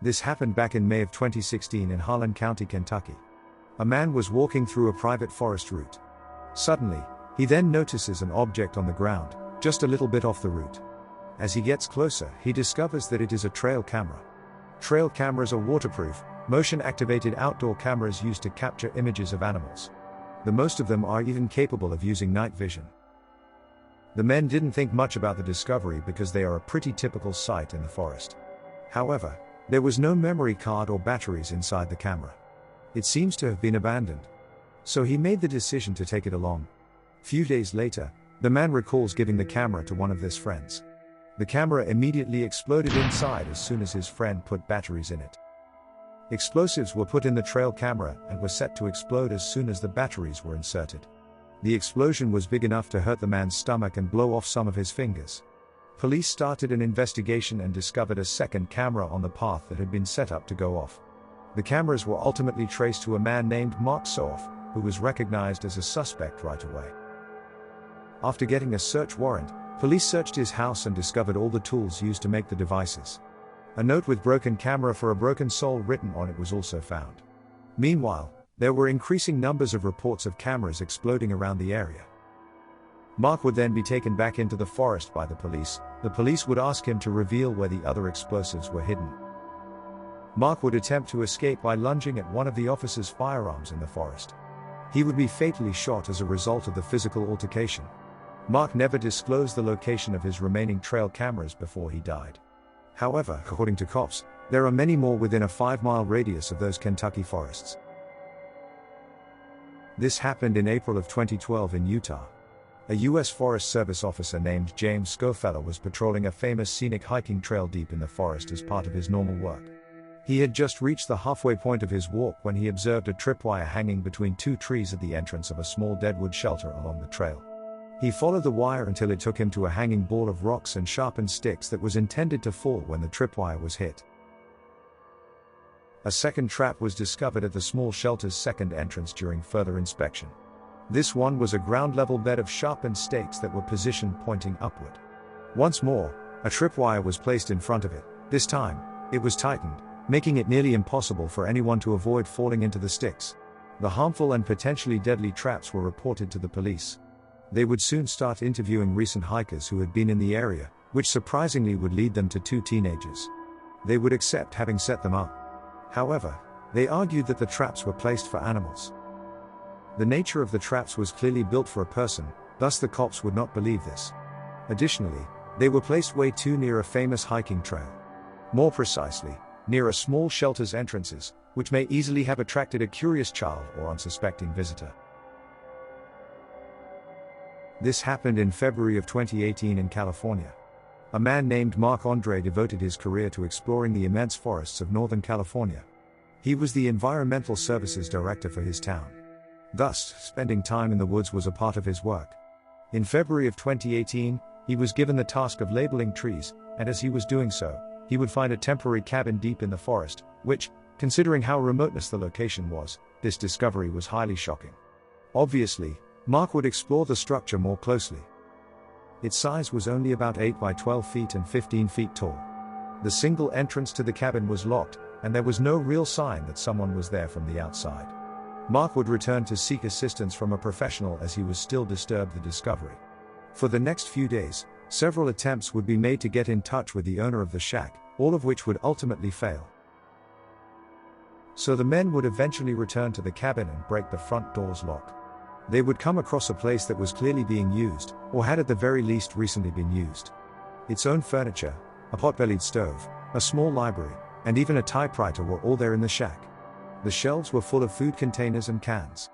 This happened back in May of 2016 in Harlan County, Kentucky. A man was walking through a private forest route. Suddenly, he then notices an object on the ground, just a little bit off the route. As he gets closer, he discovers that it is a trail camera. Trail cameras are waterproof, motion-activated outdoor cameras used to capture images of animals. The most of them are even capable of using night vision. The men didn't think much about the discovery because they are a pretty typical sight in the forest. However, there was no memory card or batteries inside the camera. It seems to have been abandoned. So he made the decision to take it along. Few days later, the man recalls giving the camera to one of his friends. The camera immediately exploded inside as soon as his friend put batteries in it. Explosives were put in the trail camera and were set to explode as soon as the batteries were inserted. The explosion was big enough to hurt the man's stomach and blow off some of his fingers. Police started an investigation and discovered a second camera on the path that had been set up to go off. The cameras were ultimately traced to a man named Mark Soff, who was recognized as a suspect right away. After getting a search warrant, police searched his house and discovered all the tools used to make the devices. A note with "broken camera for a broken soul" written on it was also found. Meanwhile, there were increasing numbers of reports of cameras exploding around the area. Mark would then be taken back into the forest by the police. The police would ask him to reveal where the other explosives were hidden. Mark would attempt to escape by lunging at one of the officers' firearms in the forest. He would be fatally shot as a result of the physical altercation. Mark never disclosed the location of his remaining trail cameras before he died. However, according to cops, there are many more within a 5-mile radius of those Kentucky forests. This happened in April of 2012 in Utah. A U.S. Forest Service officer named James Schofeller was patrolling a famous scenic hiking trail deep in the forest as part of his normal work. He had just reached the halfway point of his walk when he observed a tripwire hanging between two trees at the entrance of a small deadwood shelter along the trail. He followed the wire until it took him to a hanging ball of rocks and sharpened sticks that was intended to fall when the tripwire was hit. A second trap was discovered at the small shelter's second entrance during further inspection. This one was a ground-level bed of sharpened stakes that were positioned pointing upward. Once more, a tripwire was placed in front of it. This time, it was tightened, making it nearly impossible for anyone to avoid falling into the sticks. The harmful and potentially deadly traps were reported to the police. They would soon start interviewing recent hikers who had been in the area, which surprisingly would lead them to 2 teenagers. They would accept having set them up. However, they argued that the traps were placed for animals. The nature of the traps was clearly built for a person, thus the cops would not believe this. Additionally, they were placed way too near a famous hiking trail. More precisely, near a small shelter's entrances, which may easily have attracted a curious child or unsuspecting visitor. This happened in February of 2018 in California. A man named Mark Andre devoted his career to exploring the immense forests of Northern California. He was the environmental services director for his town. Thus, spending time in the woods was a part of his work. In February of 2018, he was given the task of labeling trees, and as he was doing so, he would find a temporary cabin deep in the forest, which, considering how remote the location was, this discovery was highly shocking. Obviously, Mark would explore the structure more closely. Its size was only about 8 by 12 feet and 15 feet tall. The single entrance to the cabin was locked, and there was no real sign that someone was there from the outside. Mark would return to seek assistance from a professional as he was still disturbed by the discovery. For the next few days, several attempts would be made to get in touch with the owner of the shack, all of which would ultimately fail. So the men would eventually return to the cabin and break the front door's lock. They would come across a place that was clearly being used, or had at the very least recently been used. Its own furniture, a pot-bellied stove, a small library, and even a typewriter were all there in the shack. The shelves were full of food containers and cans.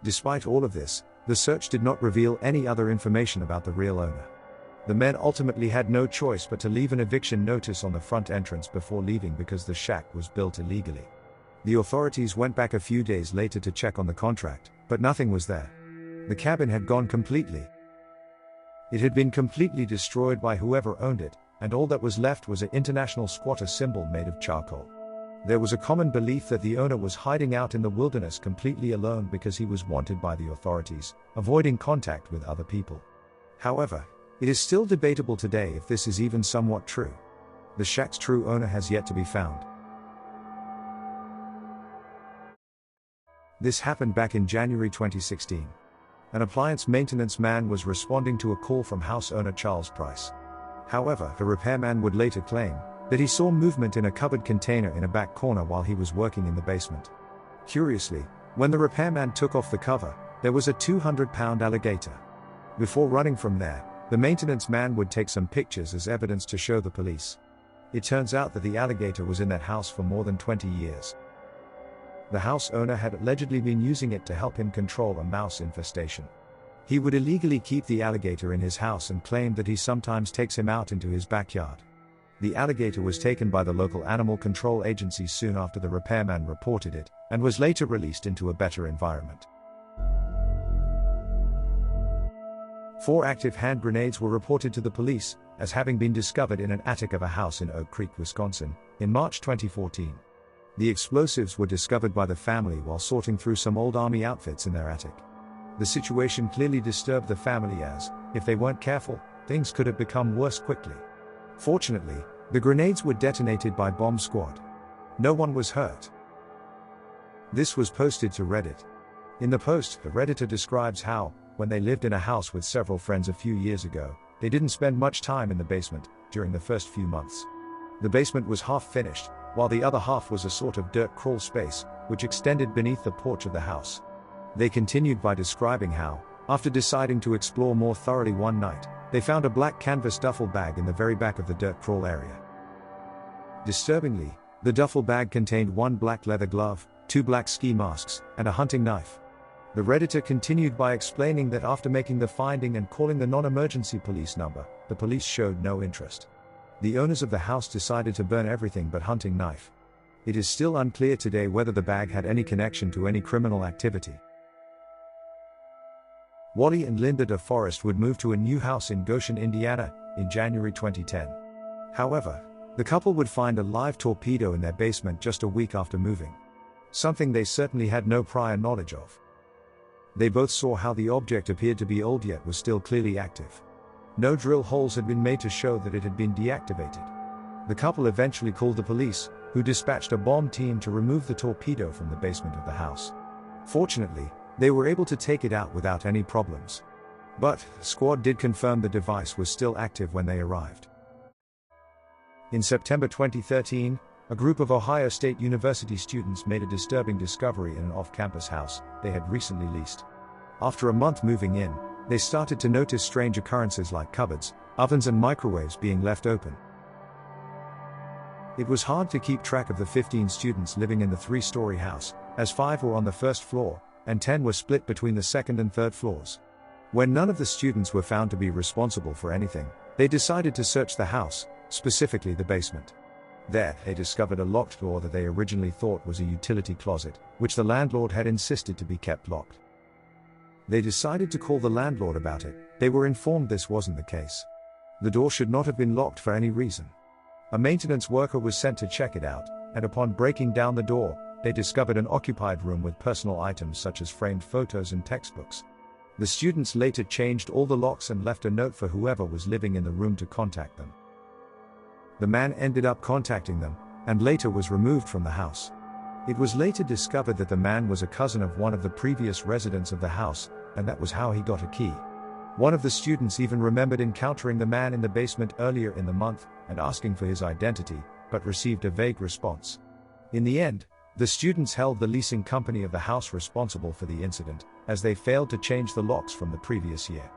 Despite all of this, the search did not reveal any other information about the real owner. The men ultimately had no choice but to leave an eviction notice on the front entrance before leaving because the shack was built illegally. The authorities went back a few days later to check on the contract, but nothing was there. The cabin had gone completely. It had been completely destroyed by whoever owned it, and all that was left was an international squatter symbol made of charcoal. There was a common belief that the owner was hiding out in the wilderness completely alone because he was wanted by the authorities, avoiding contact with other people. However, it is still debatable today if this is even somewhat true. The shack's true owner has yet to be found. This happened back in January 2016. An appliance maintenance man was responding to a call from house owner Charles Price. However, the repairman would later claim that he saw movement in a cupboard container in a back corner while he was working in the basement. Curiously, when the repairman took off the cover, there was a 200-pound alligator. Before running from there, the maintenance man would take some pictures as evidence to show the police. It turns out that the alligator was in that house for more than 20 years. The house owner had allegedly been using it to help him control a mouse infestation. He would illegally keep the alligator in his house and claimed that he sometimes takes him out into his backyard. The alligator was taken by the local animal control agency soon after the repairman reported it, and was later released into a better environment. 4 active hand grenades were reported to the police as having been discovered in an attic of a house in Oak Creek, Wisconsin, in March 2014. The explosives were discovered by the family while sorting through some old army outfits in their attic. The situation clearly disturbed the family as, if they weren't careful, things could have become worse quickly. Fortunately, the grenades were detonated by bomb squad. No one was hurt. This was posted to Reddit. In the post, the Redditor describes how, when they lived in a house with several friends a few years ago, they didn't spend much time in the basement during the first few months. The basement was half finished, while the other half was a sort of dirt crawl space, which extended beneath the porch of the house. They continued by describing how, after deciding to explore more thoroughly one night, they found a black canvas duffel bag in the very back of the dirt crawl area. Disturbingly, the duffel bag contained 1 black leather glove, 2 black ski masks, and a hunting knife. The Redditor continued by explaining that after making the finding and calling the non-emergency police number, the police showed no interest. The owners of the house decided to burn everything but hunting knife. It is still unclear today whether the bag had any connection to any criminal activity. Wally and Linda DeForest would move to a new house in Goshen, Indiana, in January 2010. However, the couple would find a live torpedo in their basement just a week after moving. Something they certainly had no prior knowledge of. They both saw how the object appeared to be old yet was still clearly active. No drill holes had been made to show that it had been deactivated. The couple eventually called the police, who dispatched a bomb team to remove the torpedo from the basement of the house. Fortunately, they were able to take it out without any problems. But, the squad did confirm the device was still active when they arrived. In September 2013, a group of Ohio State University students made a disturbing discovery in an off-campus house they had recently leased. After a month moving in, they started to notice strange occurrences like cupboards, ovens and microwaves being left open. It was hard to keep track of the 15 students living in the 3-story house, as 5 were on the first floor, and 10 were split between the second and third floors. When none of the students were found to be responsible for anything, they decided to search the house, specifically the basement. There, they discovered a locked door that they originally thought was a utility closet, which the landlord had insisted to be kept locked. They decided to call the landlord about it. They were informed this wasn't the case. The door should not have been locked for any reason. A maintenance worker was sent to check it out, and upon breaking down the door, they discovered an occupied room with personal items such as framed photos and textbooks. The students later changed all the locks and left a note for whoever was living in the room to contact them. The man ended up contacting them, and later was removed from the house. It was later discovered that the man was a cousin of one of the previous residents of the house, and that was how he got a key. One of the students even remembered encountering the man in the basement earlier in the month, and asking for his identity, but received a vague response. In the end, the students held the leasing company of the house responsible for the incident, as they failed to change the locks from the previous year.